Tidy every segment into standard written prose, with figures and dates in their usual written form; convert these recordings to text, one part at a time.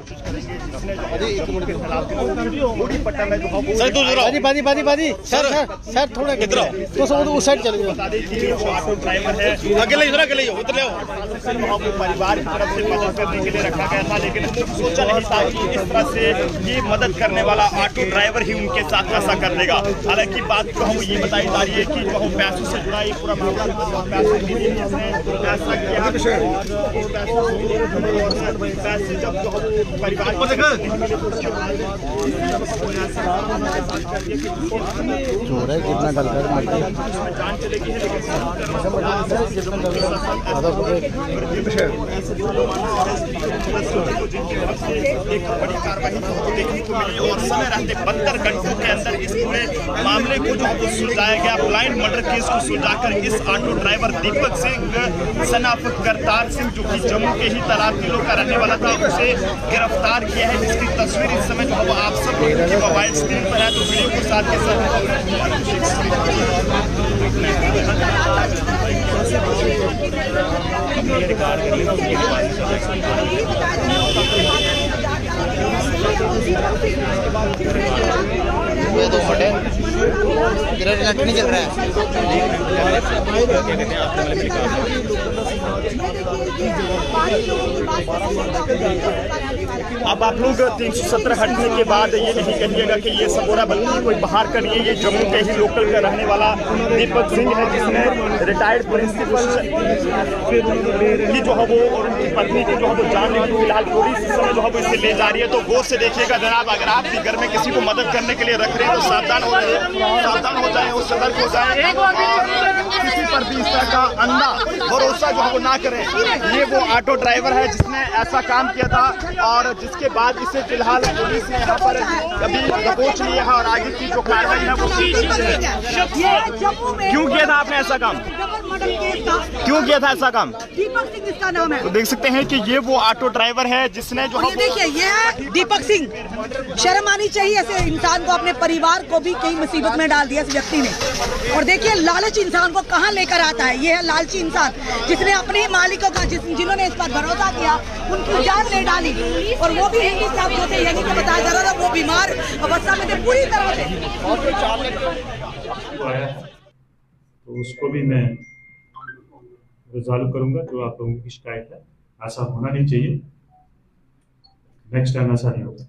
कोशिश करेंगे जिसने जो के खिलाफ बूढ़ी पट्टा में जो सर थोड़ा किधर तो सब उस साइड चले जाओ। बता दें कि जो ऑटो ड्राइवर है अकेले उधर ले परिवार की तरफ से मदद करने के लिए रखा गया था, लेकिन सोचा नहीं था कि इस तरह से ये मदद करने वाला ऑटो ड्राइवर ही उनके साथ ऐसा कर देगा। हालांकि बात जो हम ये बताई जा रही है कि जो हम पैसों से जुड़ा ये पूरा मामला पैसे के लिए ऐसा किया, पैसे जब जो परिवार कितना गल कर जान चलेगी है, एक बड़ी कार्रवाई देखने को मिली और समय रहते 72 घंटों के अंदर इस पूरे मामले को जो सुलझाया गया। ब्लाइंड मर्डर केस को सुलझाकर इस auto driver Deepak Singh son of Kartar Singh जो कि जम्मू के ही तालाब किलो का रहने वाला था, उसे गिरफ्तार किया है, जिसकी तस्वीर इस समय जो आप सब की मोबाइल स्क्रीन पर है। तो वीडियो को साथ के साथ ये तो फटे नेट नहीं चल रहा है। अब आप लोग 317 हटने के बाद ये नहीं कहिएगा कि ये सबोरा बल्कि कोई बाहर का नहीं है, ये जम्मू के ही लोकल का रहने वाला दीपक सिंह है, जिसने रिटायर्ड प्रिंसिपल की जो है वो और उनकी पत्नी की जो है वो जान लेगी। फिलहाल पुलिस इस समय जो है वो इसे ले जा रही है। तो गौर से देखिएगा जनाब, अगर आप भी घर में किसी को मदद करने के लिए रख रहे हैं तो सावधान हो जाए और सतर्क हो जाए और किसी पर भी इस तरह का अंधा भरोसा जो है वो ना करें। ये वो ऑटो ड्राइवर है जिसने ऐसा काम किया था और जिसके बाद इसे फिलहाल पुलिस ने यहाँ पर अभी दबोच लिया है और आगे की जो कार्रवाई है वो क्यों किया था आपने ऐसा काम? क्यों किया था ऐसा काम? दीपक सिंह इसका नाम है। तो देख सकते हैं कि ये वो ऑटो ड्राइवर है जिसने जो ये देखिए, ये है दीपक सिंह। शर्म आनी चाहिए ऐसे इंसान को, अपने परिवार को भी कई मुसीबत में डाल दिया इस व्यक्ति ने। और देखिए लालच इंसान को कहाँ लेकर आता है। ये है लालची इंसान जिसने अपने मालिकों का जिन्होंने इस पर भरोसा किया उनकी जान ले डाली। और वो भी हिंदुस्तान जो थे, यानी कि बताया जा रहा था वो बीमार अवस्था में थे पूरी तरह से। तो उसको भी मैं रिजॉल्व करूंगा जो आप लोगों की शिकायत है। ऐसा होना नहीं चाहिए, नेक्स्ट टाइम ऐसा नहीं होगा।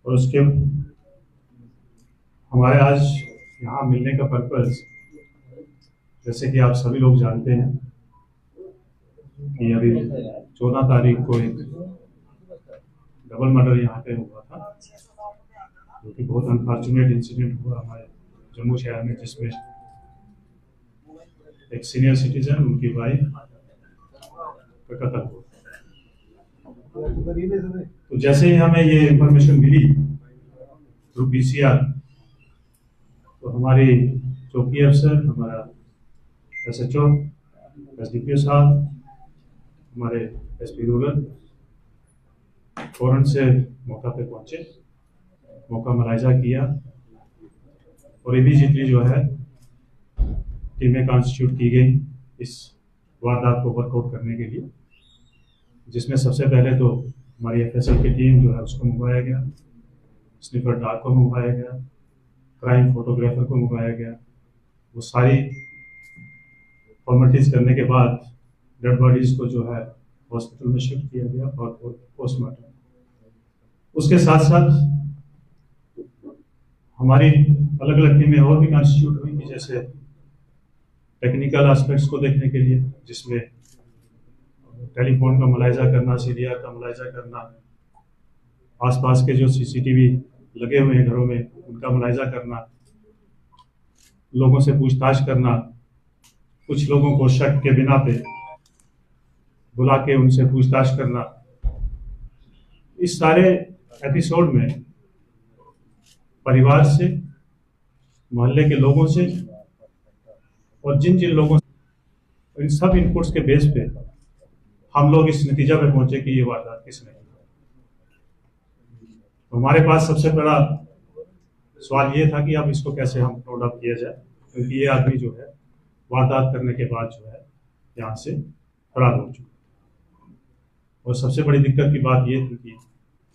और उसके हमारे आज यहाँ मिलने का पर्पस, जैसे कि आप सभी लोग जानते हैं कि अभी 14 तारीख को एक डबल मर्डर यहाँ पे हुआ था, जो कि बहुत अनफॉर्चुनेट इंसिडेंट हुआ हमारे जम्मू शहर में, जिसमें एक सीनियर सिटीजन, उनकी वाइफ का कत्ल हुआ। तो जैसे ही हमें ये इंफॉर्मेशन मिली थ्रू पीसीआर, तो हमारी चौकी अफसर, हमारा एसएचओ, एसडीपीओ साहब, हमारे एसपी रूरल फौरन से मौका पे पहुंचे, मौका मुलायजा किया और इमीडिएटली जो है टीमें कॉन्स्टिट्यूट की गई इस वारदात को वर्कआउट करने के लिए, जिसमें सबसे पहले तो हमारी एफएसएल की टीम जो है उसको मंगवाया गया, स्निफर डॉग को मंगवाया गया, क्राइम फोटोग्राफर को मंगवाया गया। वो सारी फॉर्मेलिटीज करने के बाद डेड बॉडीज को जो है हॉस्पिटल में शिफ्ट किया गया और पोस्टमार्टम। उसके साथ साथ हमारी अलग अलग टीमें और भी कॉन्स्टिट्यूट हुई कि जैसे टेक्निकल एस्पेक्ट्स को देखने के लिए, जिसमें टेलीफोन का मुलायजा करना, सीडीआर का मुलायजा करना, आसपास के जो सीसीटीवी लगे हुए हैं घरों में उनका मुलायजा करना, लोगों से पूछताछ करना, कुछ लोगों को शक के बिना पे बुला के उनसे पूछताछ करना। इस सारे एपिसोड में परिवार से, मोहल्ले के लोगों से और जिन जिन लोगों से, इन सब इनपुट्स के बेस पे हम लोग इस नतीजा पे पहुंचे कि ये वारदात किसने की। तो हमारे पास सबसे बड़ा सवाल ये था कि अब इसको कैसे हम रोड अप किया जाए, क्योंकि ये आदमी जो है वारदात करने के बाद जो है यहाँ से फरार हो चुका। और सबसे बड़ी दिक्कत की बात ये थी कि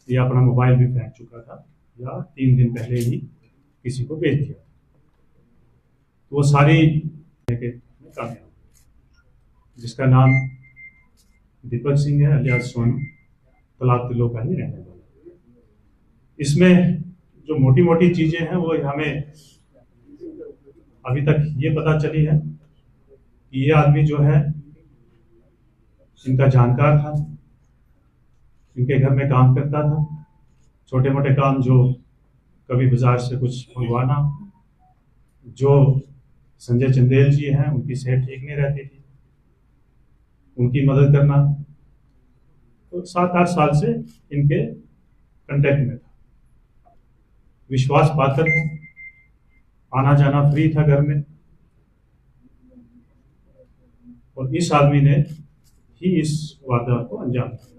ये अपना मोबाइल भी फेंक चुका था या 3 दिन पहले ही किसी को बेच दिया। तो वो सारी कामयाब, जिसका नाम दीपक सिंह है अलियास सोनू, तलाब तिलो का ही रहने वाला। इसमें जो मोटी मोटी चीजें हैं वो हमें अभी तक ये पता चली है कि ये आदमी जो है इनका जानकार था, इनके घर में काम करता था, छोटे मोटे काम जो कभी बाजार से कुछ मंगवाना, जो संजय चंदेल जी हैं उनकी सेहत ठीक नहीं रहती थी, उनकी मदद करना। तो 7-8 साल से इनके कांटेक्ट में था, विश्वास पात्र था, आना जाना फ्री था घर में। और इस आदमी ने ही इस वारदात को अंजाम दिया।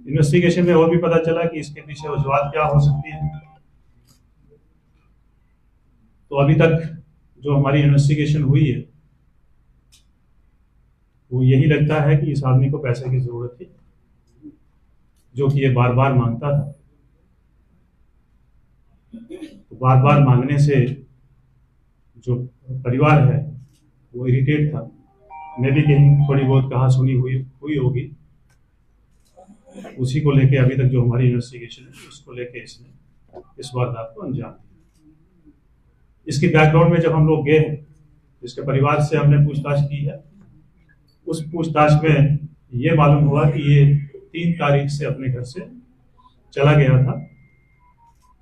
इन्वेस्टिगेशन में और भी पता चला कि इसके पीछे वजूहात क्या हो सकती है। तो अभी तक जो हमारी इन्वेस्टिगेशन हुई है वो यही लगता है कि इस आदमी को पैसे की जरूरत थी, जो कि ये बार बार मांगता था। तो बार बार मांगने से जो परिवार है वो इरिटेट था। मैं भी कहीं थोड़ी बहुत कहा सुनी हुई होगी। उसी को लेके अभी तक जो हमारी इन्वेस्टिगेशन है उसको लेके इसने इस वारदात को अंजाम दिया। इसकी बैकग्राउंड में जब हम लोग गए, इसके परिवार से हमने पूछताछ की है। उस पूछताछ में ये मालूम हुआ कि ये 3 तारीख से अपने घर से चला गया था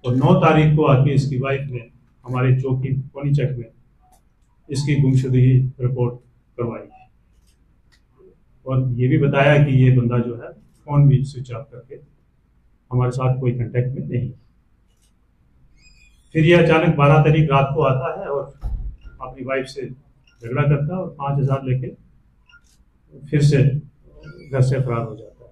और 9 तारीख को आके इसकी वाइफ ने हमारे चौकी पोनीचक में इसकी गुमशुदगी रिपोर्ट करवाई और ये भी बताया कि ये बंदा जो है फोन भी स्विच ऑफ करके हमारे साथ कोई कांटेक्ट में नहीं। फिर ये अचानक 12 तारीख रात को आता है और अपनी वाइफ से झगड़ा करता है और 5,000 लेके फिर से घर से फरार हो जाता है।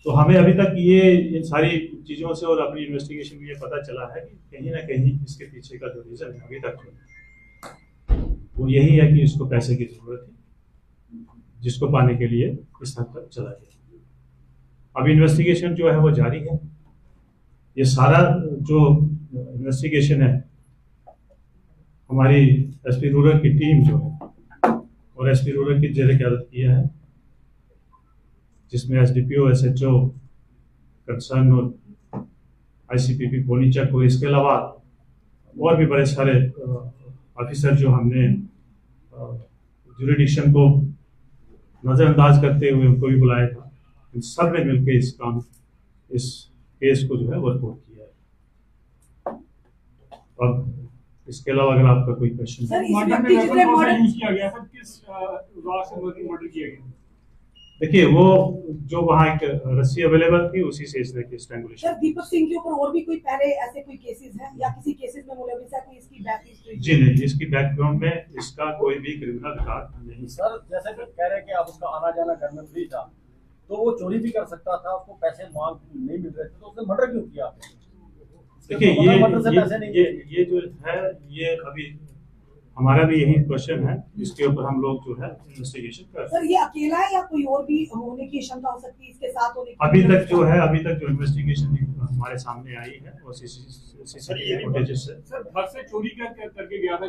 तो हमें अभी तक ये इन सारी चीज़ों से और अपनी इन्वेस्टिगेशन में ये पता चला है कि कहीं ना कहीं इसके पीछे का जो रीज़न है अभी तक वो यही है कि इसको पैसे की ज़रूरत है, जिसको पाने के लिए इस हद तक चला गया। अब इन्वेस्टिगेशन जो है वो जारी है। ये सारा जो इन्वेस्टिगेशन है हमारी एसपी रूरल की टीम जो है और एसपी रूरल की जेर क़यादत किया है, जिसमें एसडीपीओ, एसएचओ कंसर्न और आईसीपीपी पोनीचक और इसके अलावा और भी बड़े सारे ऑफिसर जो हमने जुरिडिक्शन को नज़रअंदाज करते हुए उनको भी बुलाया था। इन सब ने मिलकर इस केस को जो है वर्कआउट किया है। अब इसके अलावा अगर आपका कोई क्वेश्चन देखिए, वो जो वहाँ एक रस्सी अवेलेबल थी उसी से इसने स्ट्रैंगुलेशन। सर, दीपक सिंह के ऊपर और भी कोई पहले ऐसे कोई केसेस हैं या किसी केसेस में मुलविस है कोई इसकी बैक हिस्ट्री? जी नहीं, इसकी बैकग्राउंड में इसका कोई भी क्रिमिनल रिकॉर्ड नहीं। सर, जैसे कि कह रहे हैं कि आप उसका आना जाना घर में फ्री था, तो वो चोरी भी कर सकता था, उसको पैसे मांग नहीं मिल रहे थे, तो उसने मर्डर क्यों किया? देखिए, ये जो है ये अभी हमारा भी यही क्वेश्चन है, इसके ऊपर हम लोग जो है इन्वेस्टिगेशन कर रहे हैं। सर, ये अकेला है या कोई और भी होने की शंका हो सकती है इसके साथ होने की? अभी तक जो इन्वेस्टिगेशन हमारे सामने आई है और सीसीटीवी फुटेजेस से सर घर से चोरी करके गया था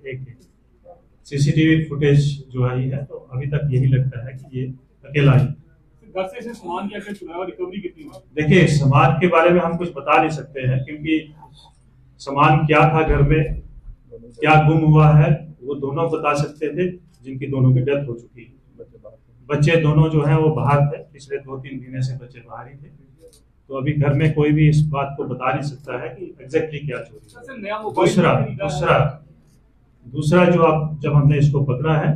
एक सीसीटीवी फुटेज जो आई है, तो अभी तक यही लगता है कि ये अकेला ही। घर से इसे सामान क्या चुराया और रिकवरी कितनी हुई? देखिए, सामान के बारे में हम कुछ बता नहीं सकते हैं, क्योंकि सामान क्या था घर में, क्या गुम हुआ है, वो दोनों बता सकते थे जिनकी दोनों की डेथ हो चुकी है। बच्चे दोनों जो हैं वो बाहर थे, पिछले 2-3 महीने से बच्चे बाहर ही थे। तो अभी घर में कोई भी इस बात को बता नहीं सकता है कि एग्जैक्टली क्या चोरी है। दूसरा जो जब हमने इसको पकड़ा है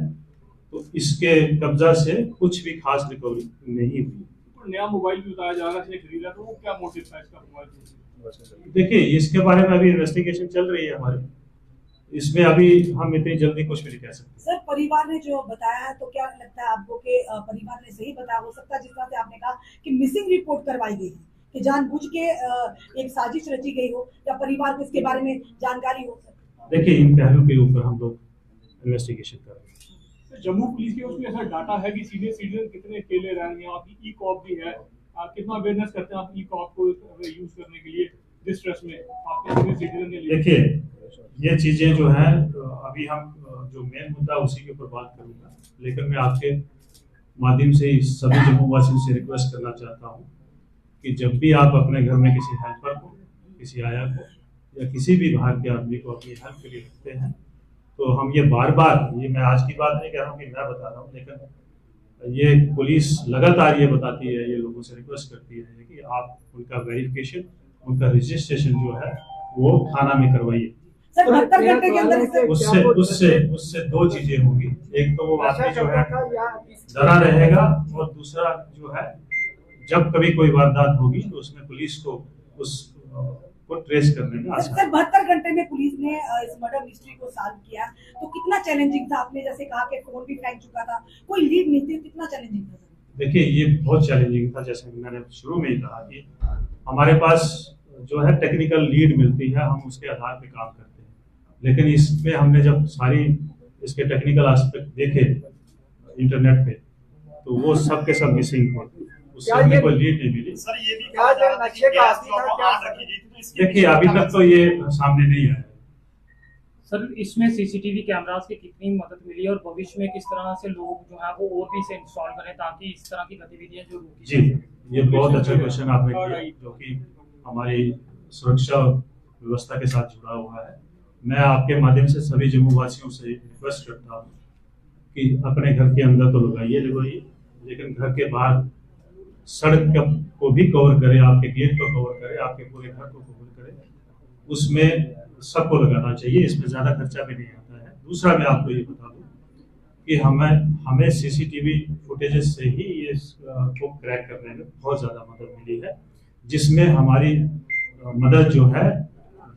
तो इसके कब्जा से कुछ भी खास रिकवरी नहीं हुई। नया मोबाइल भी बताया जा रहा है खरीदा, तो वो क्या मोटिव था इसका मोबाइल? देखिए, इसके बारे में अभी इन्वेस्टिगेशन चल रही है हमारी, इसमें अभी हम इतनी जल्दी कुछ भी नहीं कह सकते। सर, परिवार ने जो बताया है, तो क्या लगता है आपको कि परिवार ने सही बताया? हो सकता है जिस तरह से आपने कहा कि मिसिंग रिपोर्ट करवाई गई है, कि जानबूझ के एक साजिश रची गई हो, या परिवार को इसके बारे में जानकारी हो सकती है? देखिए, इन पहलू के ऊपर हम लोग इन्वेस्टिगेशन कर रहे हैं। जम्मू पुलिस के उसमें ऐसा डाटा है कि सीनियर सिटीजन कितने अकेले रह रहे हैं, आपकी ई कॉप भी है, कितना अवेयरनेस करते हैं आप ई कॉप को यूज करने के लिए जिस ट्रस्ट में आपके सीनियर सिटीजन के लिए? देखिए, ये चीजें जो हैं अभी हम जो मेन मुद्दा उसी के ऊपर बात करूंगा, लेकिन मैं आपके माध्यम से सभी जम्मू वासियों से रिक्वेस्ट करना चाहता हूँ कि जब भी आप अपने घर में किसी हेल्पर को, किसी आया को या किसी भी बाहर के आदमी को अपनी हेल्प के लिए रखते हैं, तो हम ये बार बार, ये मैं आज की बात नहीं कह रहा हूँ कि मैं बता रहा हूँ, लेकिन ये पुलिस लगातार ये बताती है, ये लोगों से रिक्वेस्ट करती है कि आप उनका वेरिफिकेशन, उनका रजिस्ट्रेशन जो है वो थाना में करवाइए। सर 72 घंटे के अंदर उससे दो चीजें होंगी, एक तो वो आदमी जो है डरा रहेगा, और दूसरा जो है जब कभी कोई वारदात होगी तो उसमें पुलिस को को ट्रेस करने में आसान। सर 72 घंटे में पुलिस ने इस मर्डर मिस्ट्री को सॉल्व किया, तो कितना चैलेंजिंग था? आपने जैसे कहा कि फोन भी फेंक चुका था, कोई लीड नहीं थी, कितना चैलेंजिंग था? देखिए, ये बहुत चैलेंजिंग था, जैसे मैंने शुरू में ही कहा कि हमारे पास जो है टेक्निकल लीड मिलती है, हम उसके आधार पे काम करते हैं, लेकिन इसमें हमने जब सारी इसके टेक्निकल एस्पेक्ट देखे इंटरनेट पे, तो वो सब के सब मिसिंग थे, उससे हमें कोई लीड नहीं मिली। सर ये भी कहा जा रहा था कि गैस जो वो ऑन रखी गई थी, तो इसकी देखिए, अभी तक तो ये सामने नहीं आया। सर इसमें सीसीटीवी कैमरास की कितनी मदद मिली और भविष्य में किस तरह से लोग जो है वो और भी इसे इंस्टॉल करें ताकि इस तरह की गतिविधियां जो रुकी जी, ये बहुत अच्छा क्वेश्चन आपने किया, जो कि हमारी सुरक्षा व्यवस्था के साथ जुड़ा हुआ है। मैं आपके माध्यम से सभी जम्मू वासियों से रिक्वेस्ट करता हूँ कि अपने घर के अंदर तो लगाइए, लेकिन घर के बाहर सड़क को भी कवर करे, आपके गेट को कवर करे, आपके पूरे घर को कवर करे, उसमें सबको लगाना चाहिए, इसमें ज्यादा खर्चा भी नहीं आता है। दूसरा मैं आपको ये बता दूं कि हमें सीसीटीवी फुटेजेस से ही ये को क्रैक करने में बहुत ज्यादा मदद मिली है, जिसमें हमारी मदद जो है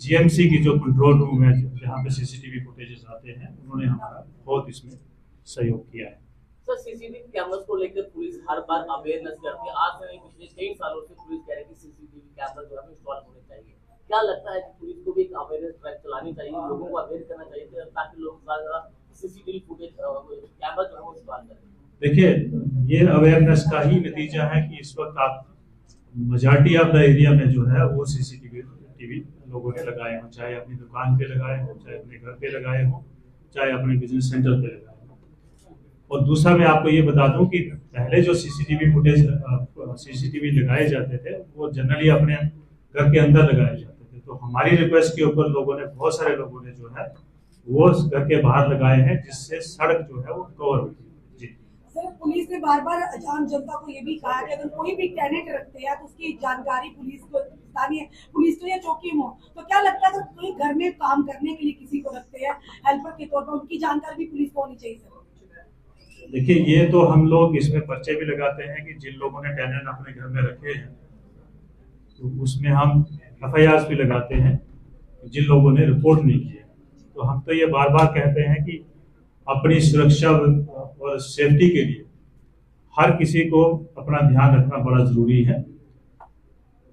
जीएमसी की जो कंट्रोल रूम है जहाँ पे सीसीटीवी फुटेजेस आते हैं, उन्होंने हमारा बहुत इसमें सहयोग किया है। सर सीसीटीवी कैमरास को लेकर पुलिस हर बार अवेयरनेस करती है, आज से पिछले 3 सालों से पुलिस कह रही है कि सीसीटीवी कैमरा जो है इंस्टॉल होने चाहिए। क्या लगता है कि पुलिस को भी एक अवेयरनेस ड्राइव चलानी चाहिए, लोगों को अवेयर करना चाहिए ताकि लोग ज्यादा सीसीटीवी फुटेज कैमरा जो है वो इंस्टॉल करें? देखिए, ये अवेयरनेस का ही नतीजा है कि इस वक्त आप मेजॉरिटी ऑफ द एरिया में जो है वो सीसीटीवी लोगों ने लगाए हों, चाहे अपनी दुकान पे लगाए हों, चाहे अपने घर पे लगाए हों, चाहे अपने बिजनेस सेंटर पे लगाए हों। और दूसरा मैं आपको ये बता दूं कि पहले जो सीसीटीवी लगाए जाते थे वो जनरली अपने घर के अंदर लगाए जाते थे, तो हमारी रिक्वेस्ट के ऊपर बहुत सारे लोगों ने जो है वो घर के बाहर लगाए हैं, जिससे सड़क जो है वो कवर होती है। जी सर पुलिस ने बार बार आम जनता को ये भी कहा कि अगर कोई भी टेनेंट रखते हैं तो उसकी जानकारी पुलिस को, स्थानीय पुलिस तो या चौकी में हो, तो क्या लगता है अगर कोई घर में काम करने के लिए किसी को रखते हैं हेल्पर के तौर पर, उनकी जानकारी भी पुलिस को होनी चाहिए? सर देखिए, ये तो हम लोग इसमें पर्चे भी लगाते हैं कि जिन लोगों ने टेनेंट अपने घर में रखे हैं, तो उसमें हम FIR भी लगाते हैं जिन लोगों ने रिपोर्ट नहीं किया। तो हम तो ये बार बार कहते हैं कि अपनी सुरक्षा और सेफ्टी के लिए हर किसी को अपना ध्यान रखना बड़ा जरूरी है।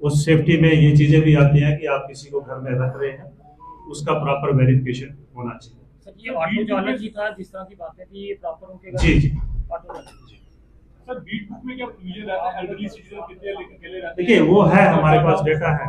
उस सेफ्टी में ये चीजें भी आती हैं कि आप किसी को घर में रख रहे हैं, उसका प्रॉपर वेरिफिकेशन होना चाहिए। सर ये ऑटो चालक ही था जिस तरह की बातें थी, ये प्रॉपर उनके जी ऑटो चालक। सर बीट बुक में क्या प्रोविजन रहता है, एल्डरली सिटीजन कितने लेकर अकेले रहते हैं? देखिए, वो है हमारे पास डेटा है।